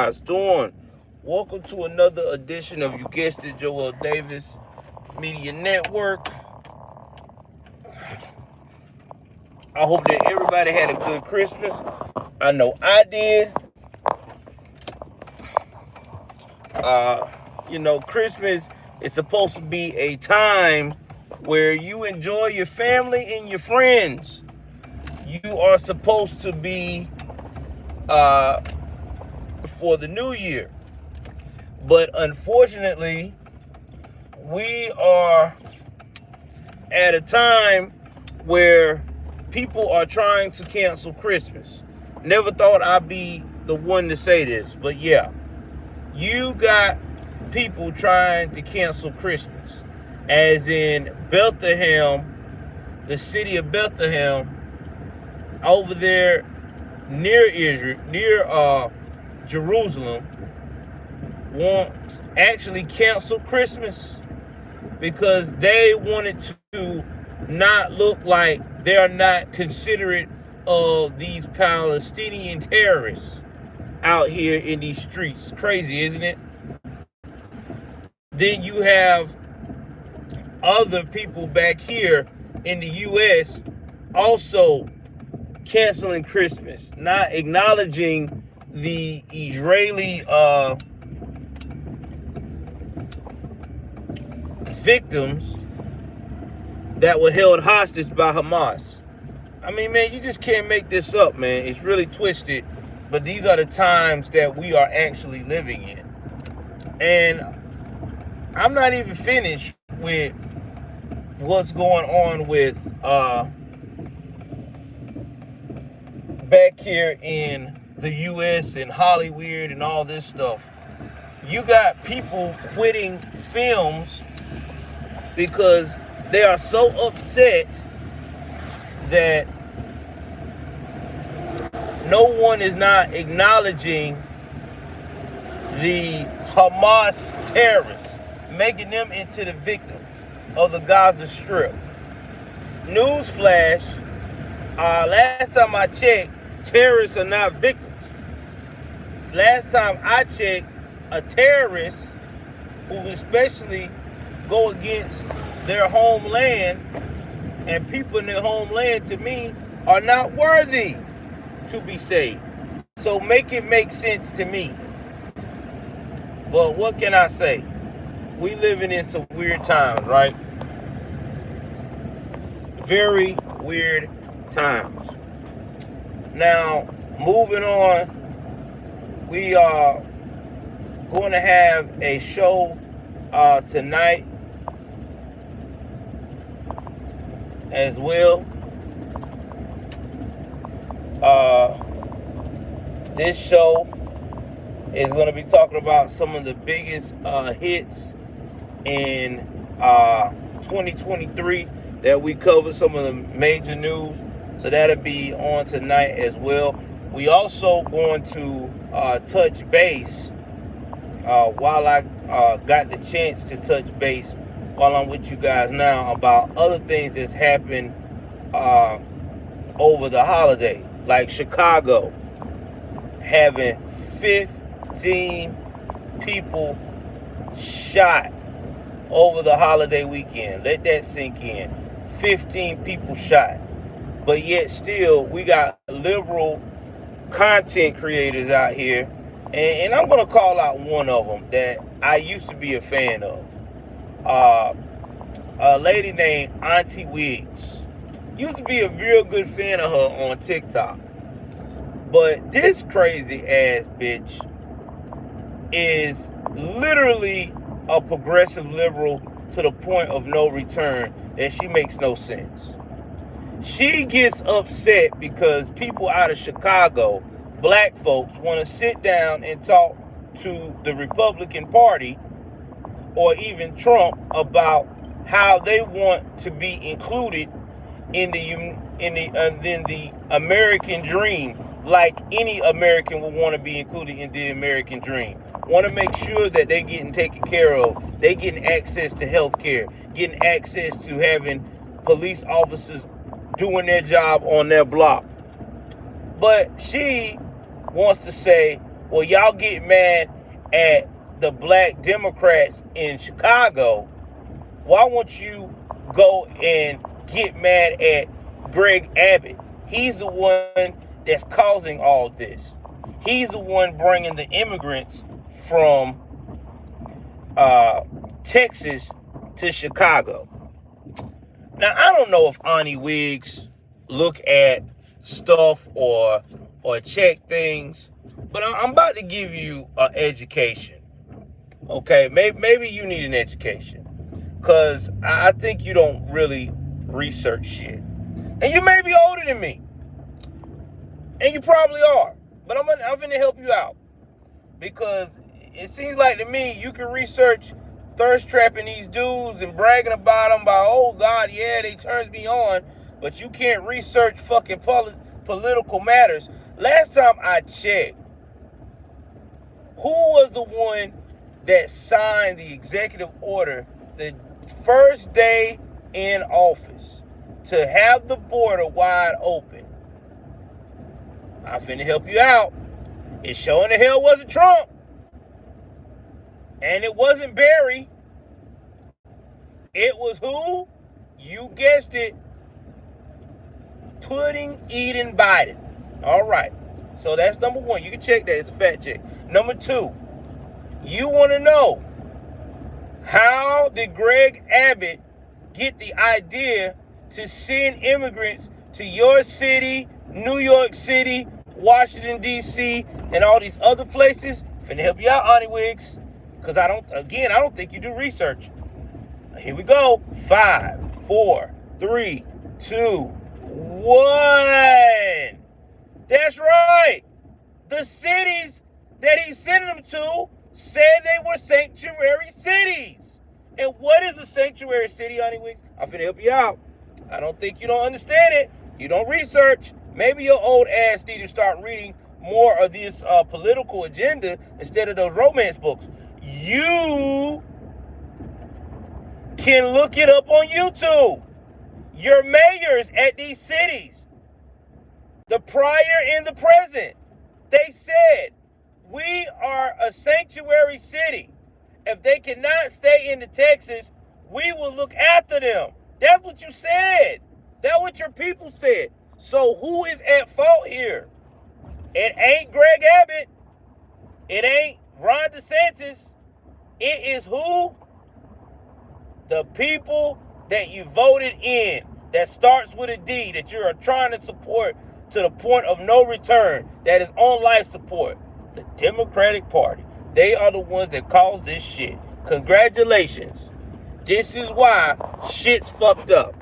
guys doing? Welcome to another edition of, you guessed it, Joel Davis Media Network. I hope that everybody had a good Christmas. I know I did. Christmas is supposed to be a time where you enjoy your family and your friends. You are supposed to be for the new year. But unfortunately, we are at a time where people are trying to cancel Christmas. Never thought I'd be the one to say this, but yeah. You got people trying to cancel Christmas. As in Bethlehem, the city of Bethlehem, over there near Israel, near Jerusalem, want actually cancel Christmas because they wanted to not look like they are not considerate of these Palestinian terrorists out here in these streets. Crazy, isn't it? Then you have other people back here in the U.S. also canceling Christmas, not acknowledging the Israeli victims that were held hostage by Hamas. I mean, man, you just can't make this up, man. It's really twisted, but these are the times that we are actually living in. And I'm not even finished with what's going on with back here in the U.S. and Hollywood and all this stuff. You got people quitting films because they are so upset that no one is not acknowledging the Hamas terrorists, making them into the victims of the Gaza Strip. Newsflash, last time I checked, terrorists are not victims. Last time I checked, a terrorist who especially go against their homeland and people in their homeland, to me, are not worthy to be saved. So make it make sense to me. But what can I say? We living in some weird times, right? Very weird times. Now, moving on, we are going to have a show tonight as well. This show is going to be talking about some of the biggest hits in 2023 that we cover, some of the major news. So that'll be on tonight as well. We also going to touch base while I got the chance to touch base while I'm with you guys now about other things that's happened over the holiday, like Chicago having 15 people shot over the holiday weekend. Let that sink in. 15 people shot. But yet still, we got liberal content creators out here. And I'm going to call out one of them that I used to be a fan of. A lady named Auntie Wiggs. Used to be a real good fan of her on TikTok. But this crazy ass bitch is literally a progressive liberal to the point of no return, that she makes no sense. She gets upset because people out of Chicago, black folks, want to sit down and talk to the Republican Party or even Trump about how they want to be included in the American dream, like any American would want to be included in the American dream. Want to make sure that they're getting taken care of. They getting access to health care, getting access to having police officers doing their job on their block. But she wants to say, Well, y'all get mad at the black Democrats in Chicago. Why won't you go and get mad at Greg Abbott? He's the one that's causing all this. He's the one bringing the immigrants from Texas to Chicago. Now, I don't know if Auntie Wiggs look at stuff or check things, but I'm about to give you an education. Okay, maybe you need an education, because I think you don't really research shit. And you may be older than me, and you probably are, but I'm going to help you out, because it seems like to me you can research thirst trapping these dudes and bragging about them by, oh God, yeah, they turns me on, but you can't research fucking political matters. Last time I checked, who was the one that signed the executive order the first day in office to have the border wide open? I'm finna help you out. It showing the hell wasn't Trump. And it wasn't Barry. It was who? You guessed it. Pudding eating Biden. All right. So that's number one. You can check that. It's a fact check. Number two, you want to know, how did Greg Abbott get the idea to send immigrants to your city, New York City, Washington, D.C., and all these other places? Finna help you out, Auntie Wiggs. Because I don't think you do research. Here we go. 5, 4, 3, 2, 1. That's right. The cities that he sent them to said they were sanctuary cities. And what is a sanctuary city, Honey Wicks? I'm finna help you out. I don't think you don't understand it. You don't research. Maybe your old ass need to start reading more of this political agenda instead of those romance books. You can look it up on YouTube. Your mayors at these cities, the prior and the present, they said, we are a sanctuary city. If they cannot stay in Texas, we will look after them. That's what you said. That's what your people said. So who is at fault here? It ain't Greg Abbott. It ain't Ron DeSantis. It is who? The people that you voted in, that starts with a D, that you are trying to support to the point of no return, that is on life support. The Democratic Party. They are the ones that caused this shit. Congratulations. This is why shit's fucked up.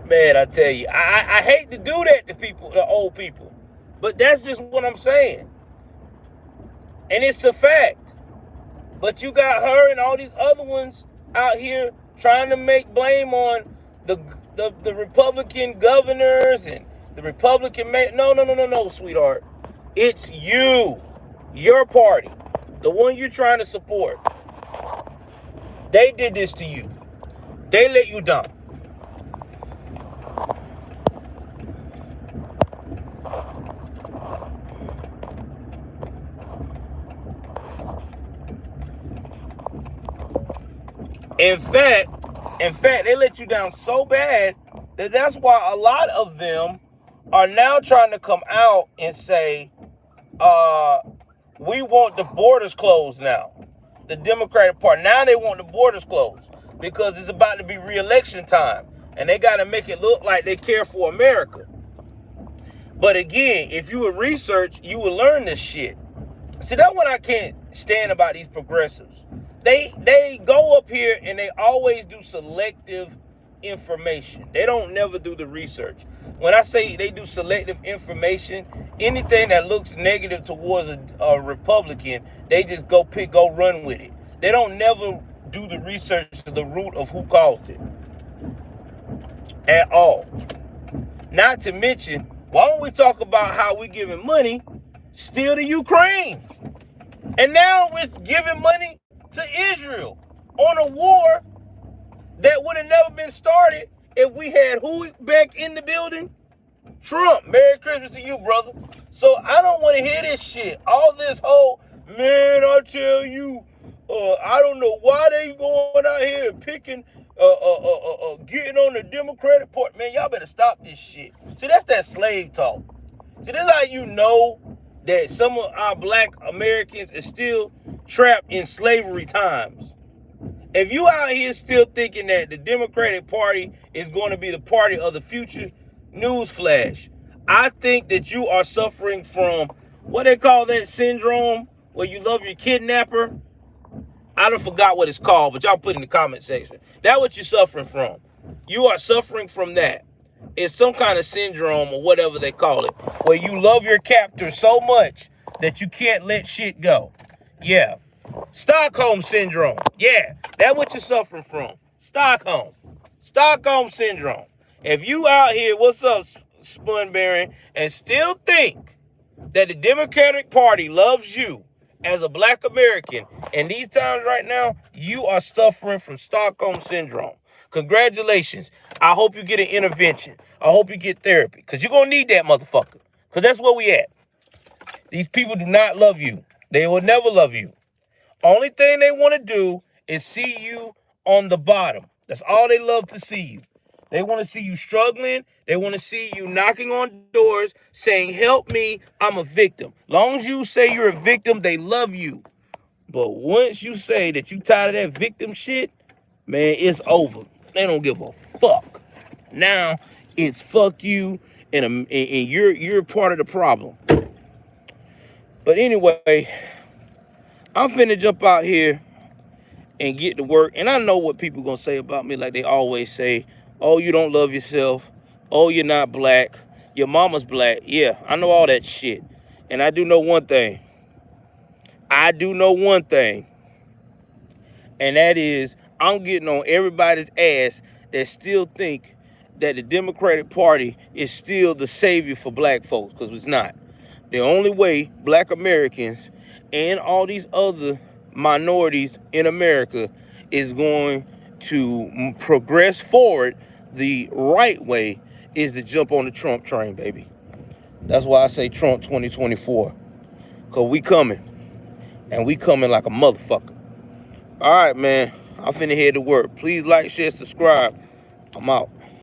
Man, I tell you, I hate to do that to people, the old people. But that's just what I'm saying. And it's a fact. But you got her and all these other ones out here trying to make blame on the Republican governors and the Republican no, sweetheart. It's you, your party, the one you're trying to support. They did this to you. They let you down. In fact, they let you down so bad that's why a lot of them are now trying to come out and say, we want the borders closed now. The Democratic Party. Now they want the borders closed because it's about to be re-election time. And they got to make it look like they care for America. But again, if you would research, you would learn this shit. See, that's what I can't stand about these progressives. They go up here and they always do selective information. They don't never do the research. When I say they do selective information, anything that looks negative towards a Republican, they just go run with it. They don't never do the research to the root of who caused it at all. Not to mention, why don't we talk about how we giving money still to Ukraine? And now we're giving money to Israel on a war that would have never been started if we had who back in the building? Trump. Merry Christmas to you, brother. So I don't want to hear this shit. All this whole, man, I tell you, I don't know why they going out here and picking, getting on the Democratic Party. Man, y'all better stop this shit. See, that's that slave talk. See, this is how you know that some of our black Americans is still trapped in slavery times. If you out here still thinking that the Democratic Party is going to be the party of the future, newsflash. I think that you are suffering from what they call that syndrome where you love your kidnapper. I don't forgot what it's called, but y'all put it in the comment section. That's what you're suffering from. You are suffering from that. It's some kind of syndrome or whatever they call it, where you love your captor so much that you can't let shit go. Yeah. Stockholm syndrome. Yeah, that's what you're suffering from. Stockholm syndrome. If you out here, what's up, Spunberry, and still think that the Democratic Party loves you as a black American, in these times right now, you are suffering from Stockholm syndrome. Congratulations. I hope you get an intervention. I hope you get therapy, because you're going to need that motherfucker, because that's where we at. These people do not love you. They will never love you. Only thing they want to do is see you on the bottom. That's all they love to see you. They want to see you struggling. They want to see you knocking on doors saying, help me, I'm a victim. Long as you say you're a victim, they love you. But once you say that you tired of that victim shit, man, it's over. They don't give a fuck. Now it's fuck you, and you're part of the problem. But anyway, I'm finna jump out here and get to work. And I know what people gonna say about me, like they always say, oh, you don't love yourself. Oh, you're not black. Your mama's black. Yeah, I know all that shit. And I do know one thing. And that is, I'm getting on everybody's ass that still think that the Democratic Party is still the savior for black folks, because it's not. The only way black Americans and all these other minorities in America is going to progress forward the right way is to jump on the Trump train, baby. That's why I say Trump 2024. Because we coming. And we coming like a motherfucker. All right, man. I'm finna head to work. Please like, share, subscribe. I'm out.